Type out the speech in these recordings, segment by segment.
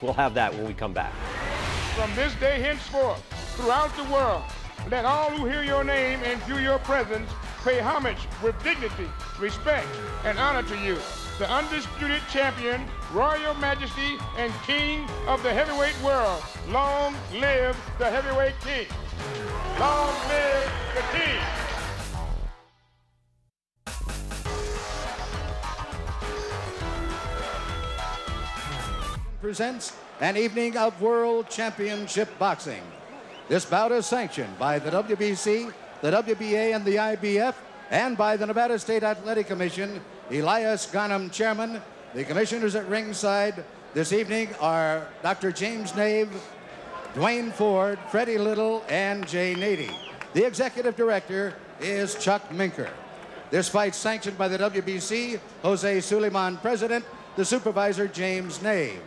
We'll have that when we come back. From this day henceforth, throughout the world, let all who hear your name and feel your presence pay homage with dignity, respect, and honor to you, the undisputed champion, royal majesty, and king of the heavyweight world. Long live the heavyweight king. Long live the king. Presents an evening of World Championship Boxing. This bout is sanctioned by the WBC, the WBA, and the IBF, and by the Nevada State Athletic Commission. Elias Garnham, chairman. The commissioners at ringside this evening are Dr. James Nave, Dwayne Ford, Freddie Little, and Jay Nady. The executive director is Chuck Minker. This fight sanctioned by the WBC, Jose Suleiman, president, the supervisor, James Nave.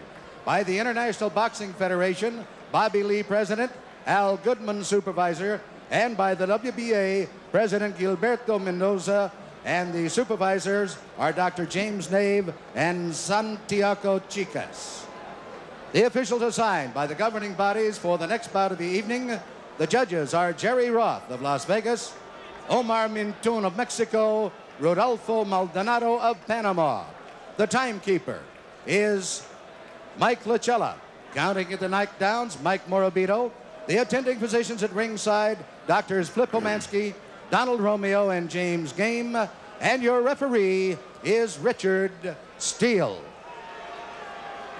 By the International Boxing Federation, Bobby Lee, president, Al Goodman, supervisor, and by the WBA, President Gilberto Mendoza, and the supervisors are Dr. James Nave and Santiago Chicas. The officials assigned by the governing bodies for the next bout of the evening. The judges are Jerry Roth of Las Vegas, Omar Mintun of Mexico, Rodolfo Maldonado of Panama. The timekeeper is Mike Lachella. Counting at the knockdowns, Mike Morabito. The attending physicians at ringside, Doctors Flip Omansky, Donald Romeo, and James Game. And your referee is Richard Steele.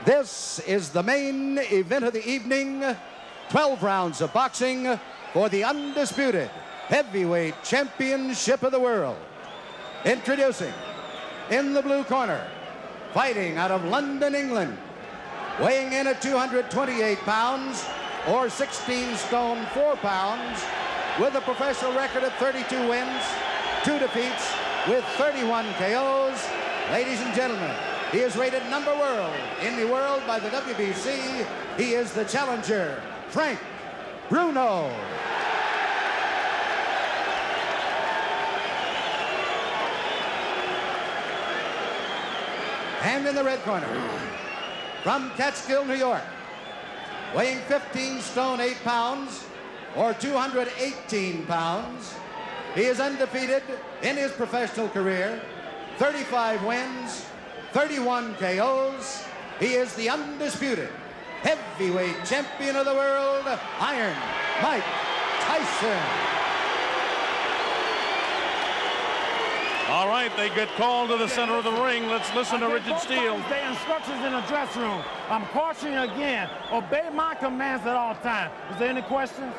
This is the main event of the evening. 12 rounds of boxing for the undisputed heavyweight championship of the world. Introducing, in the blue corner, fighting out of London, England, weighing in at 228 pounds, or 16 stone 4 pounds, with a professional record of 32 wins, 2 defeats, with 31 KOs. Ladies and gentlemen, he is rated number world in the world by the WBC. He is the challenger, Frank Bruno. And in the red corner, from Catskill, New York, weighing 15 stone 8 pounds, or 218 pounds, he is undefeated in his professional career, 35 wins, 31 KOs. He is the undisputed heavyweight champion of the world, Iron Mike Tyson. All right, they get called to the center of the ring. Let's listen to Richard Steele. The instructions in the dressing room. I'm cautioning you again. Obey my commands at all times. Is there any questions?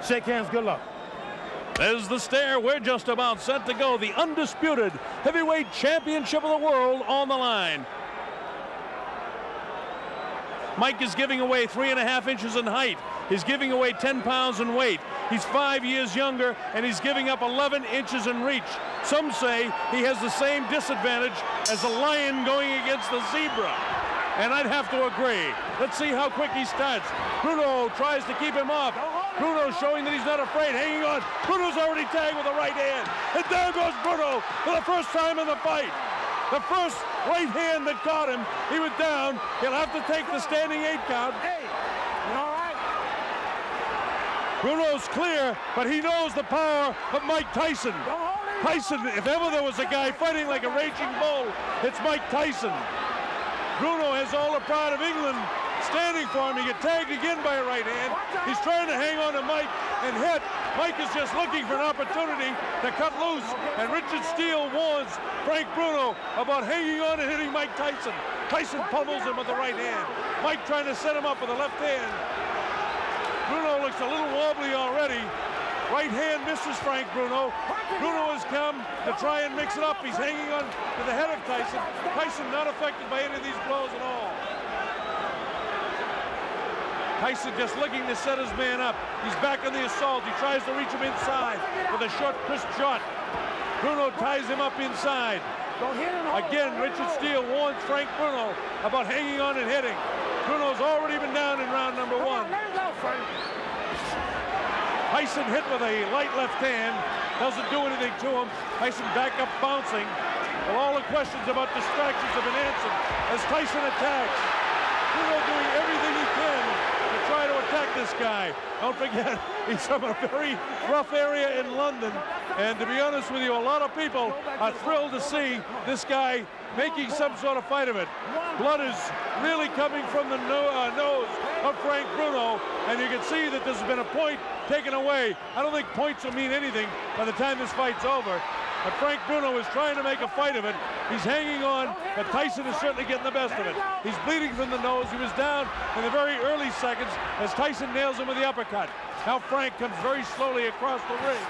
Shake hands. Good luck. There's the stare. We're just about set to go. The undisputed heavyweight championship of the world on the line. Mike is giving away 3.5 inches in height. He's giving away 10 pounds in weight. He's 5 years younger, and he's giving up 11 inches in reach. Some say he has the same disadvantage as a lion going against the zebra. And I'd have to agree. Let's see how quick he starts. Bruno tries to keep him off. Bruno showing that he's not afraid, hanging on. Bruno's already tagged with a right hand. And there goes Bruno for the first time in the fight. The first right hand that caught him, he was down. He'll have to take the standing 8 count. Hey, you all right? Bruno's clear, but he knows the power of Mike Tyson. Tyson, if ever there was a guy fighting like a raging bull, it's Mike Tyson. Bruno has all the pride of England standing for him. He get tagged again by a right hand. He's trying to hang on to Mike and hit. Mike is just looking for an opportunity to cut loose. And Richard Steele warns Frank Bruno about hanging on and hitting Mike Tyson. Tyson pummels him with the right hand. Mike trying to set him up with the left hand. Bruno looks a little wobbly already. Right hand misses Frank Bruno. Bruno has come to try and mix it up. He's hanging on to the head of Tyson. Tyson not affected by any of these blows at all. Tyson just looking to set his man up. He's back on the assault. He tries to reach him inside with a short, crisp shot. Bruno ties him up inside. Again, Richard Steele warns Frank Bruno about hanging on and hitting. Bruno's already been down in round number 1. Tyson hit with a light left hand. Doesn't do anything to him. Tyson back up bouncing. Well, all the questions about distractions have been answered as Tyson attacks. Bruno doing guy. Don't forget, he's from a very rough area in London. And to be honest with you, a lot of people are thrilled to see this guy making some sort of fight of it. Blood is really coming from the nose of Frank Bruno, and you can see that there's been a point taken away. I don't think points will mean anything by the time this fight's over. But Frank Bruno is trying to make a fight of it. He's hanging on, but Tyson is certainly getting the best of it. He's bleeding from the nose. He was down in the very early seconds as Tyson nails him with the uppercut. Now Frank comes very slowly across the ring.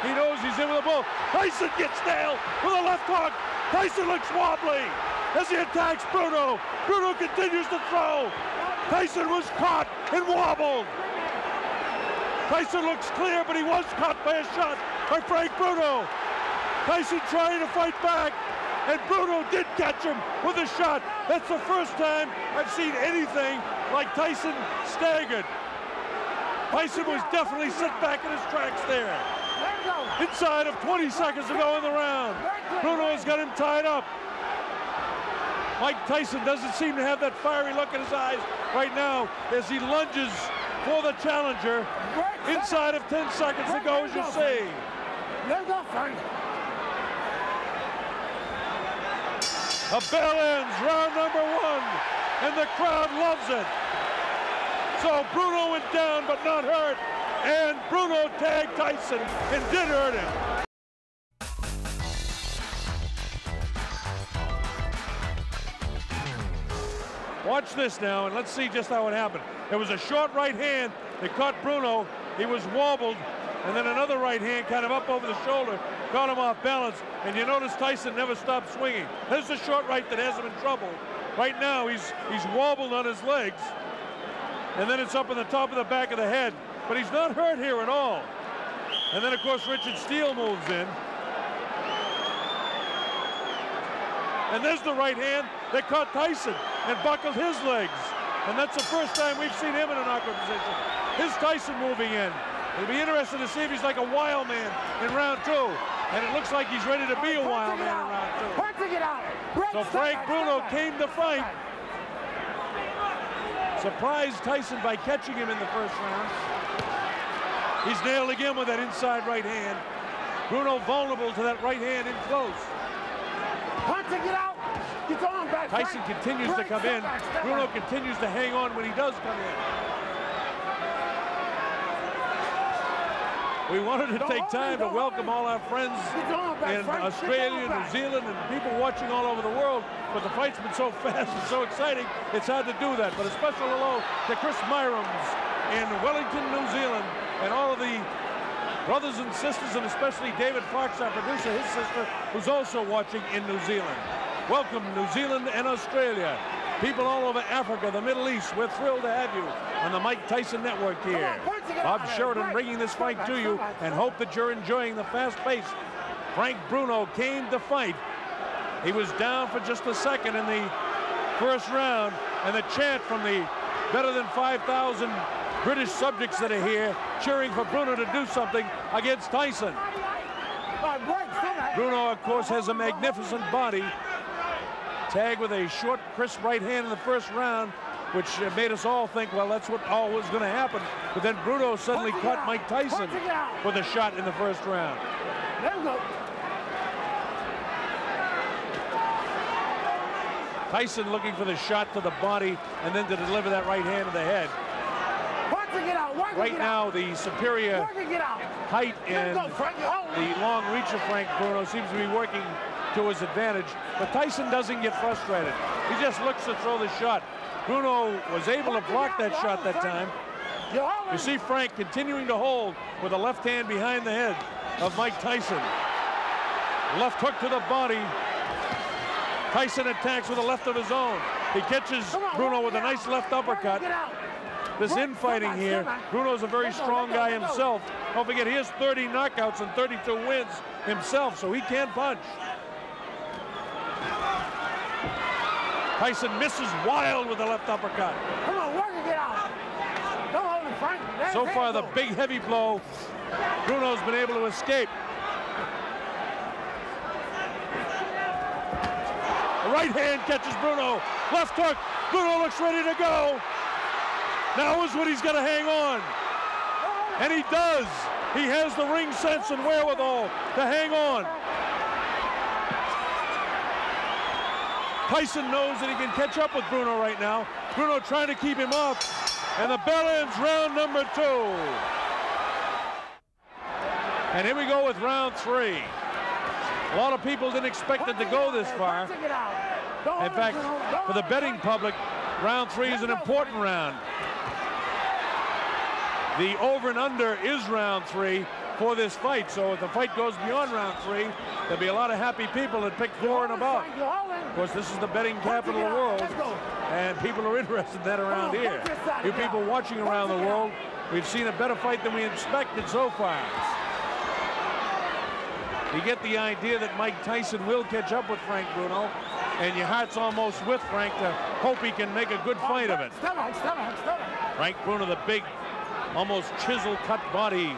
He knows he's in with a bull. Tyson gets nailed with a left hook. Tyson looks wobbly as he attacks Bruno. Bruno continues to throw. Tyson was caught and wobbled. Tyson looks clear, but he was caught by a shot by Frank Bruno. Tyson trying to fight back, and Bruno did catch him with a shot. That's the first time I've seen anything like Tyson staggered. Tyson was definitely set back in his tracks there. Inside of 20 seconds to go in the round. Bruno has got him tied up. Mike Tyson doesn't seem to have that fiery look in his eyes right now as he lunges for the challenger. Inside of 10 seconds to go, as you see. A bell ends round number 1, and the crowd loves it. So Bruno went down but not hurt, and Bruno tagged Tyson and did hurt him. Watch this now, and let's see just how it happened. It was a short right hand that caught Bruno. He was wobbled, and then another right hand kind of up over the shoulder caught him off balance, and you notice Tyson never stopped swinging. There's the short right that has him in trouble. Right now, he's wobbled on his legs, and then it's up in the top of the back of the head, but he's not hurt here at all. And then, of course, Richard Steele moves in. And there's the right hand that caught Tyson and buckled his legs. And that's the first time we've seen him in an awkward position. Here's Tyson moving in. It'll be interesting to see if he's like a wild man in round 2. And it looks like he's ready to be a wild man in round 2. So Frank Bruno came to fight. Surprised Tyson by catching him in the first round. He's nailed again with that inside right hand. Bruno vulnerable to that right hand in close. Tyson continues to come in. Bruno continues to hang on when he does come in. We wanted to take time to welcome all our friends in Australia, New Zealand, and people watching all over the world, but the fight's been so fast and so exciting, it's hard to do that. But a special hello to Chris Myrams in Wellington, New Zealand, and all of the brothers and sisters, and especially David Fox, our producer, his sister, who's also watching in New Zealand. Welcome, New Zealand and Australia. People all over Africa, the Middle East, we're thrilled to have you on the Mike Tyson Network here. Bob Sheridan bringing this fight to you, and hope that you're enjoying the fast pace. Frank Bruno came to fight. He was down for just a second in the first round, and the chant from the better than 5,000 British subjects that are here cheering for Bruno to do something against Tyson. Bruno, of course, has a magnificent body. Tagged with a short, crisp right hand in the first round, which made us all think, well, that's what all was going to happen. But then Bruno suddenly caught Mike Tyson with a shot in the first round. There we go. Tyson looking for the shot to the body and then to deliver that right hand to the head. Right now, the superior height and the long reach of Frank Bruno seems to be working to his advantage, but Tyson doesn't get frustrated. He just looks to throw the shot. Bruno was able to block that shot that time. You see Frank continuing to hold with a left hand behind the head of Mike Tyson. Left hook to the body. Tyson attacks with a left of his own. He catches Bruno with a nice left uppercut. This infighting here, Bruno's a very strong guy himself. Don't forget, he has 30 knockouts and 32 wins himself, so he can punch. Tyson misses wild with the left uppercut. Come on, work it out. Don't hold him, Frank. So far, the big heavy blow, Bruno's been able to escape. The right hand catches Bruno. Left hook. Bruno looks ready to go. Now is when he's got to hang on. And he does. He has the ring sense and wherewithal to hang on. Tyson knows that he can catch up with Bruno right now. Bruno trying to keep him up. And the bell ends round number 2. And here we go with round 3. A lot of people didn't expect it to go this far. In fact, for the betting public, round 3 is an important round. The over and under is round 3 for this fight. So if the fight goes beyond round 3, there'll be a lot of happy people that pick 4 and above. Of course, this is the betting capital of the world, and people are interested in that around here. You people watching around the world, we've seen a better fight than we expected so far. You get the idea that Mike Tyson will catch up with Frank Bruno, and your heart's almost with Frank to hope he can make a good fight of it. Frank Bruno, the big, almost chisel-cut body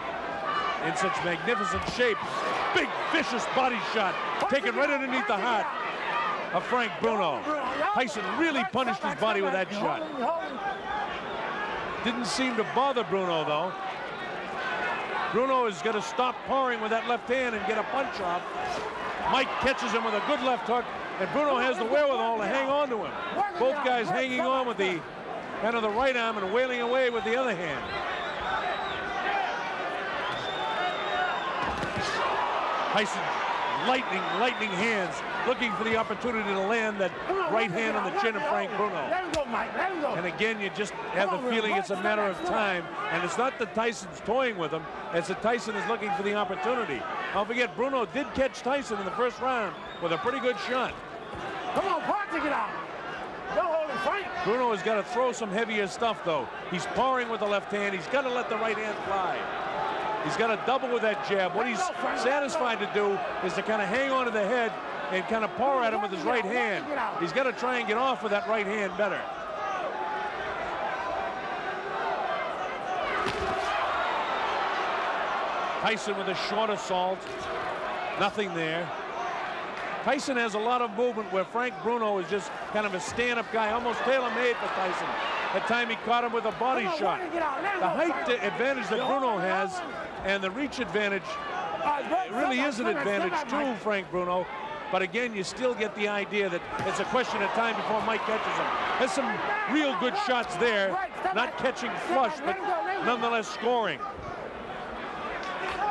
in such magnificent shape. Big, vicious body shot, taken right underneath the heart of Frank Bruno. Tyson really punished his body with that shot. Didn't seem to bother Bruno, though. Bruno is going to stop powering with that left hand and get a punch off. Mike catches him with a good left hook, and Bruno has the wherewithal to hang on to him. Both guys hanging on with the kind of the right arm and wailing away with the other hand. Tyson, lightning hands, looking for the opportunity to land that right hand on the chin of Frank Bruno. And again, you just have the feeling it's a matter of time. And it's not that Tyson's toying with him, it's that Tyson is looking for the opportunity. Don't forget, Bruno did catch Tyson in the first round with a pretty good shot. Come on, Park, it out. Don't hold him, Frank. Bruno has got to throw some heavier stuff, though. He's powering with the left hand. He's got to let the right hand fly. He's got to double with that jab. What he's satisfied to do is to kind of hang on to the head and kind of power at him with his right hand. He's got to try and get off with that right hand better. Tyson with a short assault. Nothing there. Tyson has a lot of movement where Frank Bruno is just kind of a stand-up guy, almost tailor-made for Tyson. That time he caught him with a body shot. The height advantage that Bruno has and the reach advantage really is an advantage to Frank Bruno. But again, you still get the idea that it's a question of time before Mike catches him. There's some real good shots there, not catching flush, but nonetheless scoring.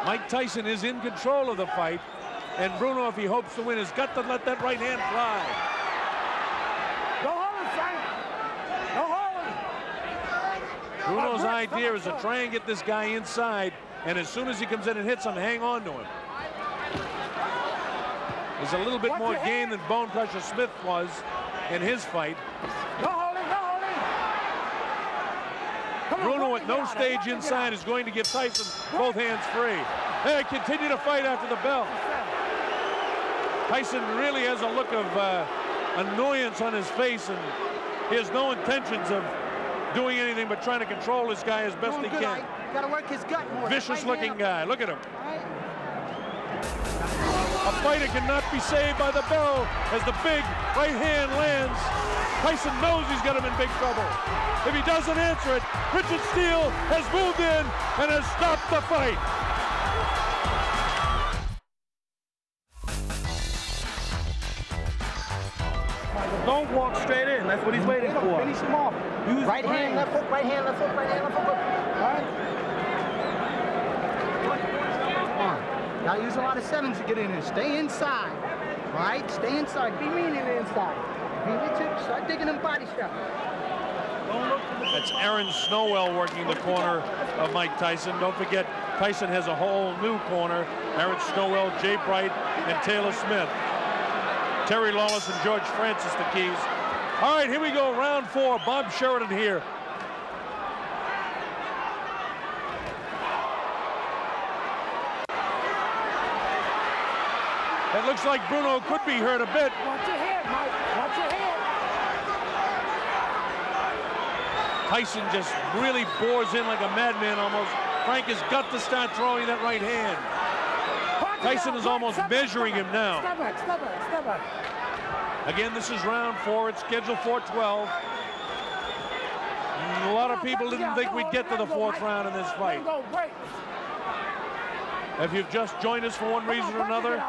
Mike Tyson is in control of the fight, and Bruno, if he hopes to win, has got to let that right hand fly. Bruno's idea is to try and get this guy inside, and as soon as he comes in and hits him, hang on to him. There's a little bit more game than Bone Crusher Smith was in his fight. Bruno at no stage inside is going to give Tyson both hands free. They continue to fight after the bell. Tyson really has a look of annoyance on his face, and he has no intentions of doing anything but trying to control this guy as best he can. Got to work his gut more. Vicious looking guy. Look at him. A fighter cannot be saved by the bell as the big right hand lands. Tyson knows he's got him in big trouble. If he doesn't answer it, Richard Steele has moved in and has stopped the fight. Don't walk straight in. That's what he's waiting for. Finish him off. Right hand, left hook, right hand, left hook, right hand, left hook. All right. Come on. Y'all use a lot of sevens to get in there. Stay inside. All right? Stay inside. Be mean in the inside. Be Richard. Start digging them body shots. That's Aaron Snowell working the corner of Mike Tyson. Don't forget, Tyson has a whole new corner. Aaron Snowell, Jay Bright, and Taylor Smith. Terry Lawless and George Francis, the keys. All right, here we go, round 4. Bob Sheridan here. It looks like Bruno could be hurt a bit. Watch your head, Mike. Watch your head. Tyson just really bores in like a madman almost. Frank has got to start throwing that right hand. Tyson is almost measuring him now. Step back, step back, step back. Again, this is round 4. It's scheduled for 12. A lot of people didn't think we'd get to the 4th round in this fight. If you've just joined us for one reason or another,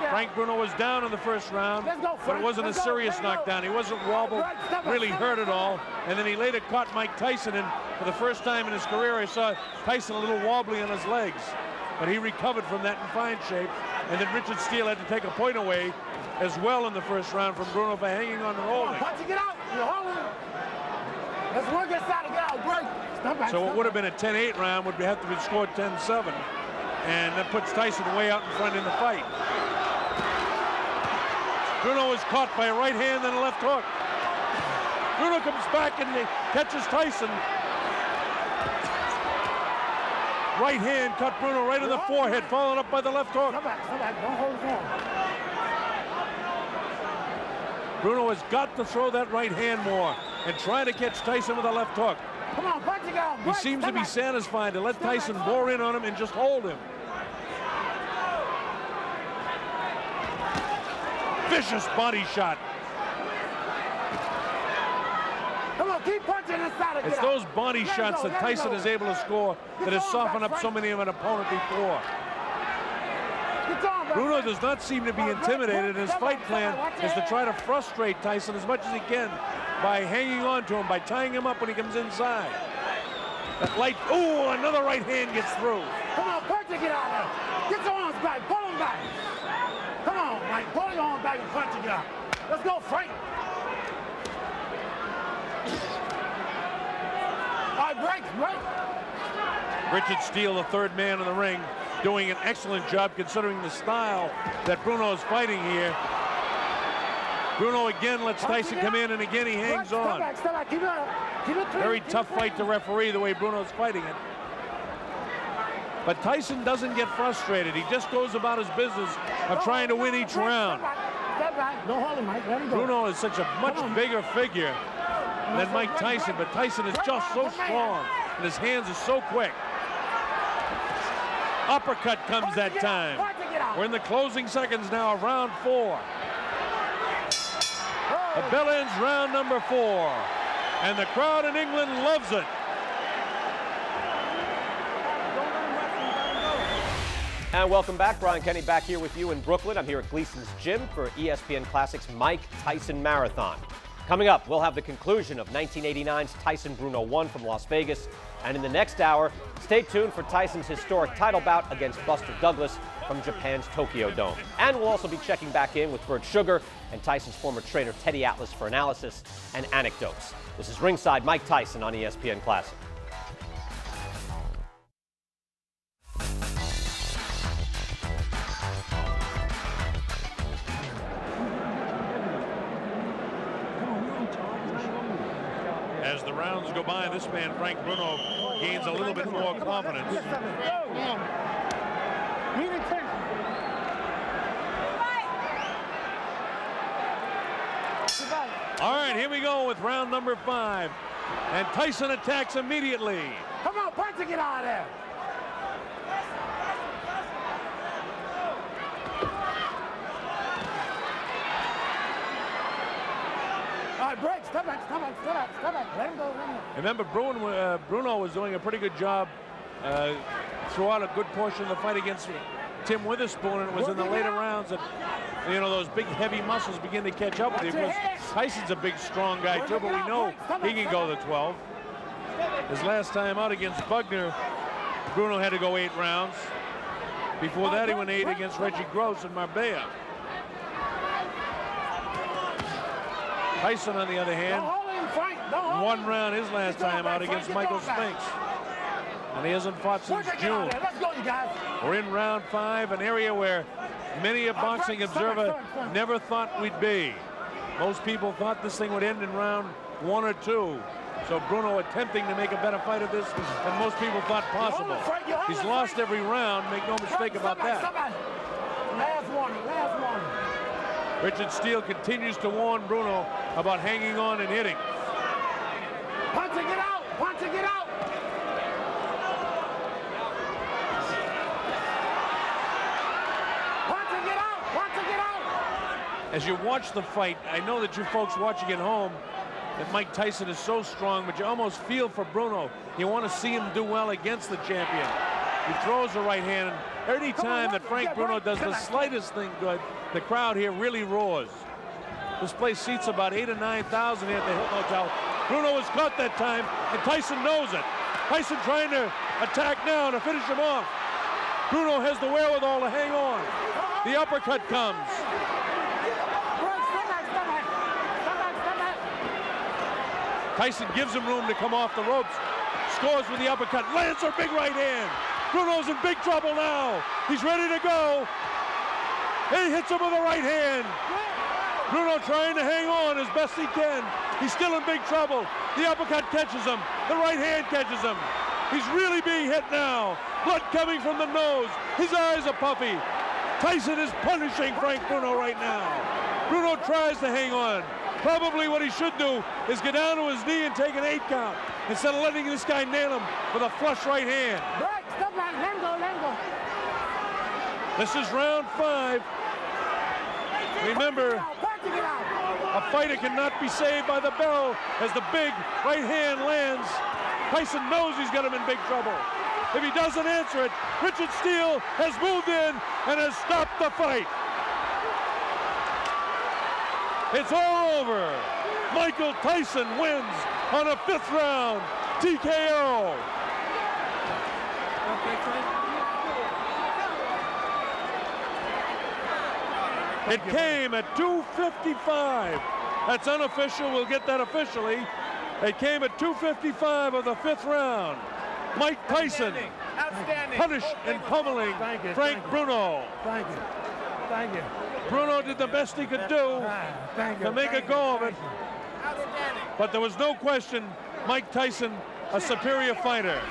Frank Bruno was down in the 1st round, but it wasn't a serious knockdown. He wasn't wobbled, really hurt at all, and then he later caught Mike Tyson, and for the first time in his career, I saw Tyson a little wobbly on his legs, but he recovered from that in fine shape, and then Richard Steele had to take a point away as well in the 1st round from Bruno for hanging on and holding. Let's work this out and get out. Break. So what would have been a 10-8 round would have to be scored 10-7. And that puts Tyson way out in front in the fight. Bruno is caught by a right hand and a left hook. Bruno comes back and catches Tyson. Right hand cut Bruno right in the forehead, followed up by the left hook. Come back. Don't hold his arm. Bruno has got to throw that right hand more and try to catch Tyson with a left hook. Come on, punch it out. He seems to be satisfied to let Tyson bore in on him and just hold him. Vicious body shot. Come on, keep punching inside of it. It's those body shots that Tyson is able to score that has softened up so many of an opponent before. Bruno does not seem to be intimidated. His fight plan is to try to frustrate Tyson as much as he can by hanging on to him, by tying him up when he comes inside. That light, ooh, another right hand gets through. Come on, punch it, get out there. Get your arms back, pull them back. Come on, Mike, pull your arms back and punch it out. Let's go, Frank. All right, break. Richard Steele, the 3rd man in the ring, doing an excellent job considering the style that Bruno is fighting here. Bruno again lets Tyson come in, and again he hangs on. Very tough fight to referee the way Bruno's fighting it. But Tyson doesn't get frustrated. He just goes about his business of trying to win each round. Bruno is such a much bigger figure than Mike Tyson, but Tyson is just so strong, and his hands are so quick. Uppercut comes that time. We're in the closing seconds now of round 4. The bell ends round number 4, and the crowd in England loves it. And welcome back. Brian Kenny back here with you in Brooklyn. I'm here at Gleason's Gym for ESPN Classic's Mike Tyson Marathon. Coming up, we'll have the conclusion of 1989's Tyson Bruno 1 from Las Vegas. And in the next hour, stay tuned for Tyson's historic title bout against Buster Douglas from Japan's Tokyo Dome. And we'll also be checking back in with Bert Sugar and Tyson's former trainer Teddy Atlas for analysis and anecdotes. This is Ringside Mike Tyson on ESPN Classic. As the rounds go by, this man, Frank Bruno, gains a little bit more confidence. All right, here we go with round number 5. And Tyson attacks immediately. Come on, punch to get out of there. All right, break. Step back. Let him go. Remember, Bruno was doing a pretty good job throughout a good portion of the fight against Tim Witherspoon, and it was in the later rounds that, you know, those big, heavy muscles begin to catch up with him. Because Tyson's a big, strong guy, too, but we know he can go the 12. His last time out against Bugner, Bruno had to go 8 rounds. Before that, he went 8 against Reggie Gross in Marbella. Tyson, on the other hand, 1 round his last time out against Michael Spinks. And he hasn't fought since June. We're in round 5, an area where many a boxing observer never thought we'd be. Most people thought this thing would end in round 1 or 2. So Bruno attempting to make a better fight of this than most people thought possible. He's lost every round, make no mistake about that. Last warning. Richard Steele continues to warn Bruno about hanging on and hitting. Punch it, get out! Punch it, get out! Punch it, get out! Punch it, get out! As you watch the fight, I know that you folks watching at home that Mike Tyson is so strong, but you almost feel for Bruno. You want to see him do well against the champion. He throws the right hand, and every time that Frank Bruno does the slightest thing good, the crowd here really roars. This place seats about 8,000 or 9,000 here at the Hilton Hotel. Bruno was caught that time, and Tyson knows it. Tyson trying to attack now to finish him off. Bruno has the wherewithal to hang on. The uppercut comes. Tyson gives him room to come off the ropes. Scores with the uppercut. Lands a big right hand. Bruno's in big trouble now. He's ready to go. He hits him with the right hand. Bruno trying to hang on as best he can. He's still in big trouble. The uppercut catches him. The right hand catches him. He's really being hit now. Blood coming from the nose. His eyes are puffy. Tyson is punishing Frank Bruno right now. Bruno tries to hang on. Probably what he should do is get down to his knee and take an 8 count instead of letting this guy nail him with a flush right hand. This is round 5. Remember, a fighter cannot be saved by the bell as the big right hand lands. Tyson knows he's got him in big trouble. If he doesn't answer it, Richard Steele has moved in and has stopped the fight. It's all over. Michael Tyson wins on a 5th round TKO. It came at 2:55. That's unofficial. We'll get that officially. It came at 2:55 of the 5th round. Mike Tyson punished and pummeling Frank Bruno. Thank you. Thank you. Bruno did the best he could do to make a go of it. But there was no question Mike Tyson a superior fighter.